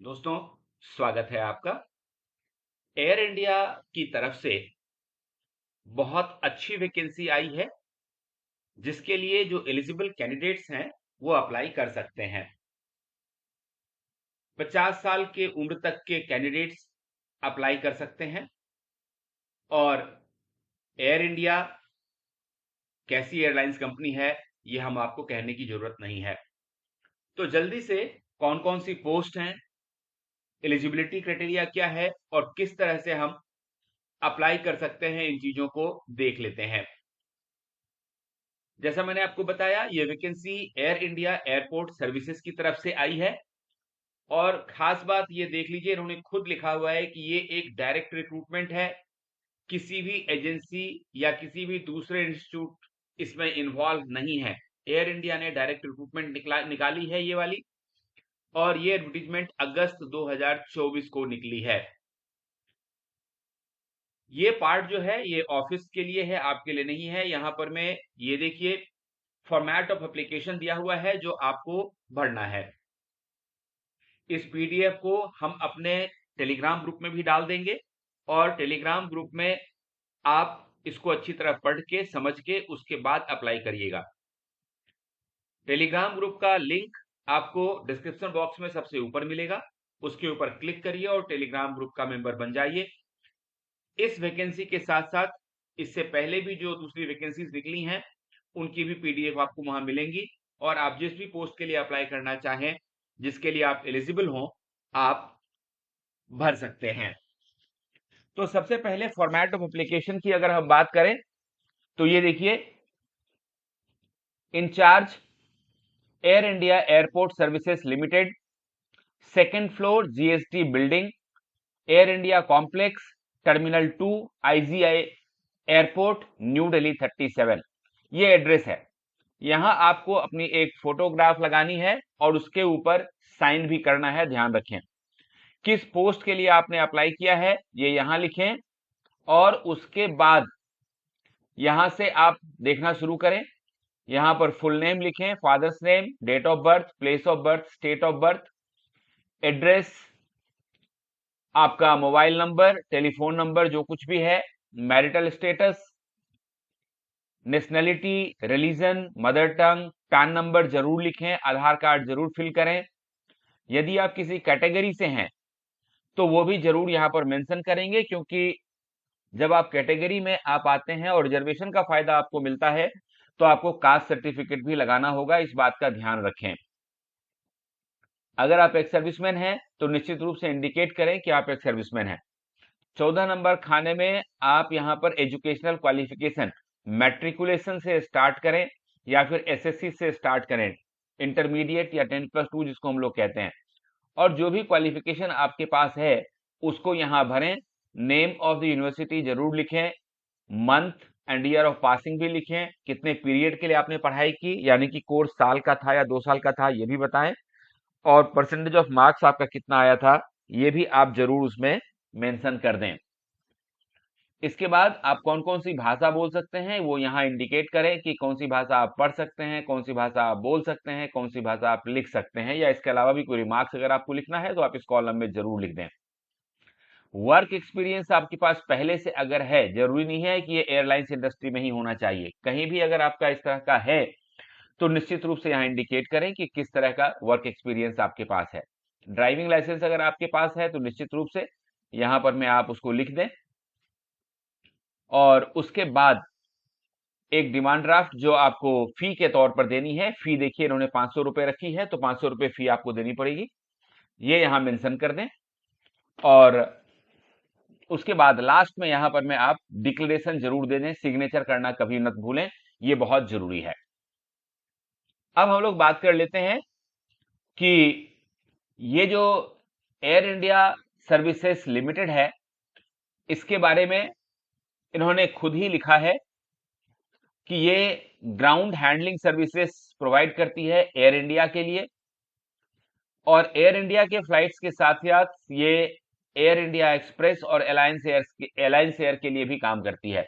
दोस्तों, स्वागत है आपका। एयर इंडिया की तरफ से बहुत अच्छी वैकेंसी आई है, जिसके लिए जो एलिजिबल कैंडिडेट्स हैं वो अप्लाई कर सकते हैं। 50 साल के उम्र तक के कैंडिडेट्स अप्लाई कर सकते हैं। और एयर इंडिया कैसी एयरलाइंस कंपनी है, ये हम आपको कहने की जरूरत नहीं है। तो जल्दी से कौन कौन सी पोस्ट हैं, एलिजिबिलिटी क्राइटेरिया क्या है और किस तरह से हम अप्लाई कर सकते हैं, इन चीजों को देख लेते हैं। जैसा मैंने आपको बताया, ये vacancy air India airport services की तरफ से आई है। और खास बात ये देख लीजिए, इन्होंने खुद लिखा हुआ है कि ये एक डायरेक्ट रिक्रूटमेंट है। किसी भी एजेंसी या किसी भी दूसरे इंस्टीट्यूट इसमें इन्वॉल्व नहीं है। एयर इंडिया ने डायरेक्ट रिक्रूटमेंट निकाली है ये वाली। और ये एडवर्टीजमेंट अगस्त 2024 को निकली है। ये पार्ट जो है ये ऑफिस के लिए है, आपके लिए नहीं है। यहां पर मैं ये देखिए, फॉर्मेट ऑफ एप्लीकेशन दिया हुआ है जो आपको भरना है। इस पीडीएफ को हम अपने टेलीग्राम ग्रुप में भी डाल देंगे और टेलीग्राम ग्रुप में आप इसको अच्छी तरह पढ़ के समझ के उसके बाद अप्लाई करिएगा। टेलीग्राम ग्रुप का लिंक आपको डिस्क्रिप्शन बॉक्स में सबसे ऊपर मिलेगा। उसके ऊपर क्लिक करिए और टेलीग्राम ग्रुप का मेंबर बन जाइए। इस वैकेंसी के साथ साथ इससे पहले भी जो दूसरी वैकेंसीज निकली हैं उनकी भी पीडीएफ आपको वहां मिलेंगी। और आप जिस भी पोस्ट के लिए अप्लाई करना चाहें, जिसके लिए आप एलिजिबल हो, आप भर सकते हैं। तो सबसे पहले फॉर्मेट ऑफ एप्लीकेशन की अगर हम बात करें तो ये देखिए, incharge Air India airport services limited, second floor GST building, Air India complex, terminal 2, IGI airport, New Delhi 37। ये एड्रेस है। यहां आपको अपनी एक फोटोग्राफ लगानी है और उसके ऊपर साइन भी करना है। ध्यान रखें, किस पोस्ट के लिए आपने अप्लाई किया है ये यहां लिखें। और उसके बाद यहां से आप देखना शुरू करें। यहां पर फुल नेम लिखें, father's name, date of birth, place of birth, state of birth, address, आपका मोबाइल नंबर, टेलीफोन नंबर जो कुछ भी है, marital status, nationality, religion, mother tongue, PAN number जरूर लिखें, आधार कार्ड जरूर फिल करें। यदि आप किसी कैटेगरी से हैं तो वो भी जरूर यहां पर मेंशन करेंगे, क्योंकि जब आप कैटेगरी में आप आते हैं और रिजर्वेशन का फायदा आपको मिलता है तो आपको कास्ट सर्टिफिकेट भी लगाना होगा। इस बात का ध्यान रखें। अगर आप एक सर्विसमैन हैं तो निश्चित रूप से इंडिकेट करें कि आप एक सर्विसमैन हैं। 14 नंबर खाने में आप यहां पर एजुकेशनल क्वालिफिकेशन मैट्रिकुलेशन से स्टार्ट करें या फिर एसएससी से स्टार्ट करें, इंटरमीडिएट या 10+2 जिसको हम लोग कहते हैं। और जो भी क्वालिफिकेशन आपके पास है उसको यहां भरें। नेम ऑफ द यूनिवर्सिटी जरूर लिखें, month and year of passing भी लिखें, कितने पीरियड के लिए आपने पढ़ाई की, यानी कि कोर्स साल का था या 2 साल का था, ये भी बताएं। और परसेंटेज ऑफ मार्क्स आपका कितना आया था, ये भी आप जरूर उसमें मेंशन कर दें। इसके बाद आप कौन कौन सी भाषा बोल सकते हैं वो यहां इंडिकेट करें कि कौन सी भाषा आप पढ़ सकते हैं, कौन सी भाषा आप बोल सकते हैं, कौन सी भाषा आप लिख सकते हैं। या इसके अलावा भी कोई रिमार्क्स अगर आपको लिखना है तो आप इस कॉलम में जरूर लिख दें। वर्क एक्सपीरियंस आपके पास पहले से अगर है, जरूरी नहीं है कि ये एयरलाइंस इंडस्ट्री में ही होना चाहिए, कहीं भी अगर आपका इस तरह का है तो निश्चित रूप से यहां इंडिकेट करें कि किस तरह का वर्क एक्सपीरियंस आपके पास है। ड्राइविंग लाइसेंस अगर आपके पास है तो निश्चित रूप से यहां पर मैं आप उसको लिख दें। और उसके बाद एक डिमांड ड्राफ्ट जो आपको फी के तौर पर देनी है। फी देखिए इन्होंने 500 रुपए रखी है, तो 500 रुपए फी आपको देनी पड़ेगी, ये यहां मेंशन कर दें। और उसके बाद लास्ट में यहां पर मैं आप डिक्लेरेशन जरूर दे दें, सिग्नेचर करना कभी मत भूलें, ये बहुत जरूरी है। अब हम लोग बात कर लेते हैं कि ये जो एयर इंडिया सर्विसेज लिमिटेड है, इसके बारे में इन्होंने खुद ही लिखा है कि ये ग्राउंड हैंडलिंग सर्विसेज प्रोवाइड करती है एयर इंडिया के लिए। और एयर इंडिया के फ्लाइट्स के साथ साथ ये एयर इंडिया एक्सप्रेस और अलायंस एयर के लिए भी काम करती है,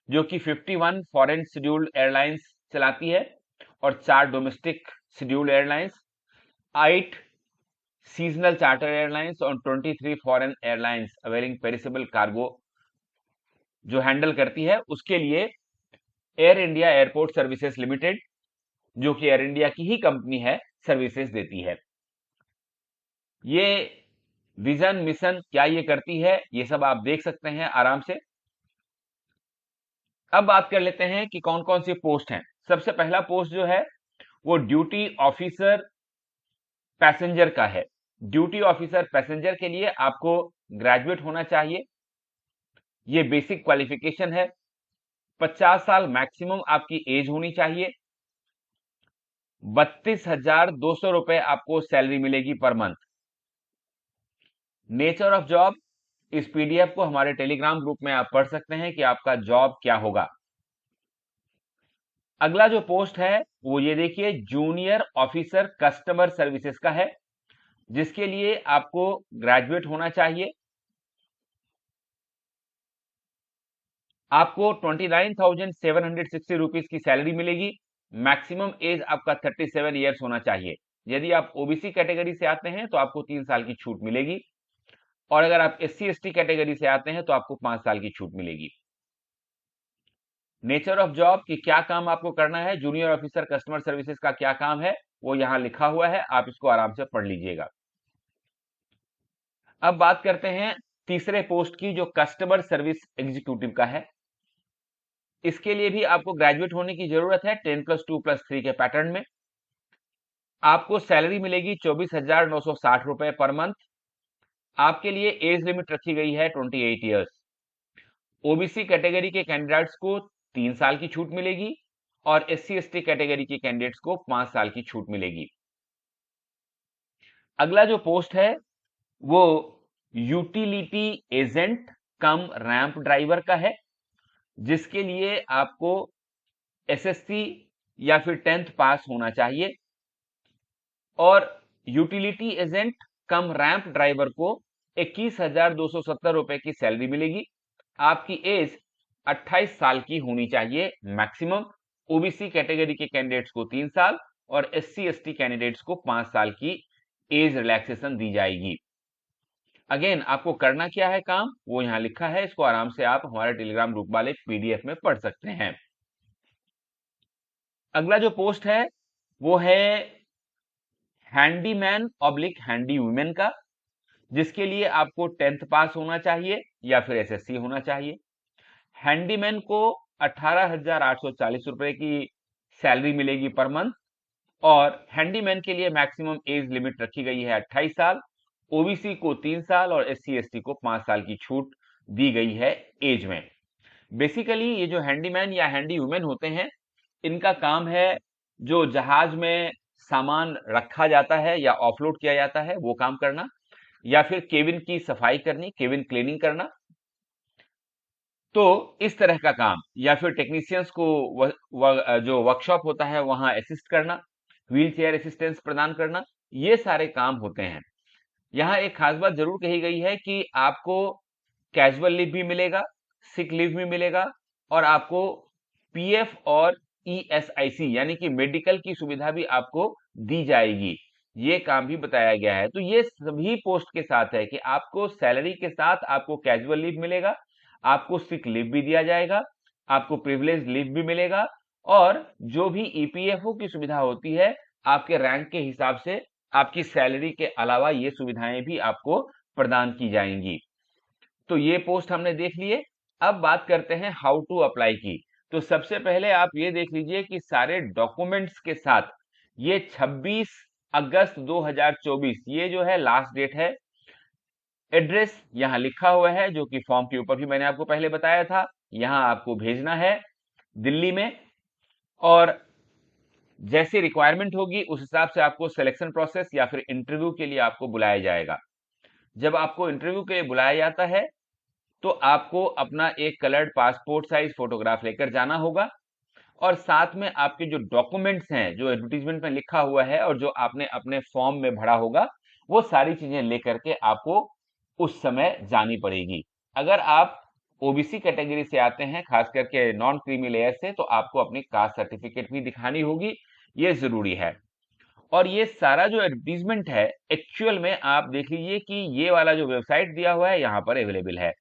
जो कि 51 फॉरेन शेड्यूल्ड एयरलाइंस चलाती है और 4 domestic scheduled airlines, 8 seasonal charter airlines और 23 foreign airlines availing perishable cargo जो हैंडल करती है, उसके लिए air India airport services limited, जो कि एयर इंडिया की ही कंपनी है, सर्विसेज देती है। ये विजन मिशन क्या ये करती है, ये सब आप देख सकते हैं आराम से। अब बात कर लेते हैं कि कौन कौन सी पोस्ट हैं। सबसे पहला पोस्ट जो है वो ड्यूटी ऑफिसर पैसेंजर का है। ड्यूटी ऑफिसर पैसेंजर के लिए आपको ग्रेजुएट होना चाहिए, ये बेसिक क्वालिफिकेशन है। 50 साल मैक्सिमम आपकी एज होनी चाहिए। 32,200 रुपए आपको सैलरी मिलेगी per month. Nature of job, इस पीडीएफ को हमारे टेलीग्राम ग्रुप में आप पढ़ सकते हैं कि आपका जॉब क्या होगा। अगला जो पोस्ट है वो ये देखिए, जूनियर ऑफिसर कस्टमर सर्विसेज का है, जिसके लिए आपको ग्रेजुएट होना चाहिए। आपको 29,760 रुपीज की सैलरी मिलेगी। मैक्सिमम एज आपका 37 ईयर्स होना चाहिए। यदि आप ओबीसी कैटेगरी से आते हैं तो आपको 3 साल की छूट मिलेगी, और अगर आप SC/ST कैटेगरी से आते हैं तो आपको 5 साल की छूट मिलेगी। नेचर ऑफ जॉब कि क्या काम आपको करना है, जूनियर ऑफिसर कस्टमर सर्विसेज का क्या काम है, वो यहां लिखा हुआ है, आप इसको आराम से पढ़ लीजिएगा। अब बात करते हैं तीसरे पोस्ट की, जो कस्टमर सर्विस एग्जीक्यूटिव का है। इसके लिए भी आपको ग्रेजुएट होने की जरूरत है, 10+2+3 के पैटर्न में। आपको सैलरी मिलेगी 24,960 रुपए पर मंथ। आपके लिए एज लिमिट रखी गई है 28 ईयर्स। ओबीसी कैटेगरी के कैंडिडेट्स को 3 साल की छूट मिलेगी, और SC/ST कैटेगरी के कैंडिडेट्स को 5 साल की छूट मिलेगी। अगला जो पोस्ट है वो यूटिलिटी एजेंट कम रैंप ड्राइवर का है, जिसके लिए आपको SSC या फिर 10th पास होना चाहिए। और यूटिलिटी एजेंट कम रैंप ड्राइवर को 21,270 रुपए की सैलरी मिलेगी। आपकी एज 28 साल की होनी चाहिए मैक्सिमम। ओबीसी कैटेगरी के कैंडिडेट्स को 3 साल और SC/ST कैंडिडेट्स को 5 साल की एज रिलैक्सेशन दी जाएगी। अगेन आपको करना क्या है काम, वो यहां लिखा है, इसको आराम से आप हमारे टेलीग्राम ग्रुप वाले पीडीएफ में पढ़ सकते हैं। अगला जो पोस्ट है वो है हैंडीमैन ऑब्लिक हैंडी वुमेन का, जिसके लिए आपको 10th पास होना चाहिए या फिर SSC होना चाहिए। हैंडीमैन को 18,840 रुपए की सैलरी मिलेगी पर मंथ, और हैंडीमैन के लिए मैक्सिमम एज लिमिट रखी गई है 28 साल। ओबीसी को 3 साल और SC/ST को 5 साल की छूट दी गई है एज में। बेसिकली ये जो हैंडीमैन या हैंडी वुमेन होते हैं, इनका काम है जो जहाज में सामान रखा जाता है या ऑफलोड किया जाता है वो काम करना, या फिर केबिन की सफाई करनी, केबिन क्लीनिंग करना। तो इस तरह का काम, या फिर टेक्नीशियंस को जो वर्कशॉप होता है वहां असिस्ट करना, व्हील चेयर असिस्टेंस प्रदान करना, ये सारे काम होते हैं। यहाँ एक खास बात जरूर कही गई है कि आपको कैजुअल लीव भी मिलेगा, सिक लीव भी मिलेगा, और आपको PF और ESIC यानी कि मेडिकल की सुविधा भी आपको दी जाएगी। ये काम भी बताया गया है। तो ये सभी पोस्ट के साथ है कि आपको सैलरी के साथ आपको कैजुअल लीव मिलेगा, आपको सिक लीव भी दिया जाएगा, आपको प्रिविलेज लीव भी मिलेगा, और जो भी EPFO की सुविधा होती है आपके रैंक के हिसाब से आपकी सैलरी के अलावा ये सुविधाएं भी आपको प्रदान की जाएंगी। तो ये पोस्ट हमने देख लिए। अब बात करते हैं हाउ टू अप्लाई की। तो सबसे पहले आप ये देख लीजिए कि सारे डॉक्यूमेंट्स के साथ ये 26 अगस्त 2024 ये जो है लास्ट डेट है। एड्रेस यहां लिखा हुआ है, जो कि फॉर्म के ऊपर भी मैंने आपको पहले बताया था। यहां आपको भेजना है दिल्ली में, और जैसी रिक्वायरमेंट होगी उस हिसाब से आपको सिलेक्शन प्रोसेस या फिर इंटरव्यू के लिए आपको बुलाया जाएगा। जब आपको इंटरव्यू के लिए बुलाया जाता है तो आपको अपना एक कलर्ड पासपोर्ट साइज फोटोग्राफ लेकर जाना होगा, और साथ में आपके जो डॉक्यूमेंट्स हैं जो एडवर्टीजमेंट में लिखा हुआ है और जो आपने अपने फॉर्म में भरा होगा, वो सारी चीजें लेकर के आपको उस समय जानी पड़ेगी। अगर आप ओबीसी कैटेगरी से आते हैं, खास करके नॉन क्रीमी लेयर से, तो आपको अपनी कास्ट सर्टिफिकेट भी दिखानी होगी, ये जरूरी है। और ये सारा जो एडवर्टीजमेंट है एक्चुअल में आप देख लीजिए कि ये वाला जो वेबसाइट दिया हुआ है यहां पर अवेलेबल है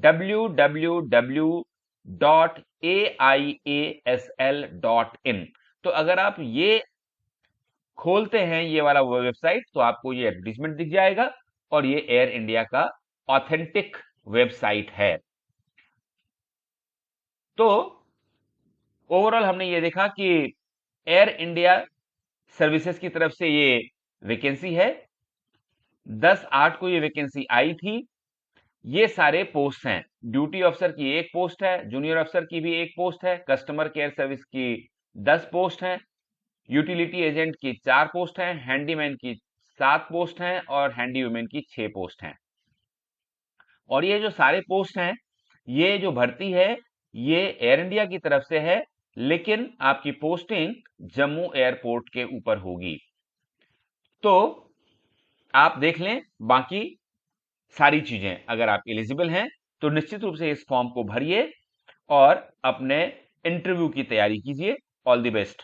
www.aiasl.in। तो अगर आप ये खोलते हैं ये वाला वेबसाइट तो आपको ये एडवर्टीजमेंट दिख जाएगा और ये एयर इंडिया का ऑथेंटिक वेबसाइट है। तो ओवरऑल हमने ये देखा कि एयर इंडिया सर्विसेज की तरफ से ये वैकेंसी है। 10/8 को ये वैकेंसी आई थी। ये सारे पोस्ट हैं। ड्यूटी ऑफिसर की एक पोस्ट है, जूनियर अफसर की भी एक पोस्ट है, कस्टमर केयर सर्विस की 10 पोस्ट हैं, यूटिलिटी एजेंट की 4 पोस्ट हैं, हैंडीमैन की 7 पोस्ट हैं और हैंडी वुमेन की 6 पोस्ट हैं। और ये जो सारे पोस्ट हैं, ये जो भर्ती है ये एयर इंडिया की तरफ से है, लेकिन आपकी पोस्टिंग जम्मू एयरपोर्ट के ऊपर होगी। तो आप देख लें बाकी सारी चीजें। अगर आप एलिजिबल हैं तो निश्चित रूप से इस फॉर्म को भरिए और अपने इंटरव्यू की तैयारी कीजिए। All the best.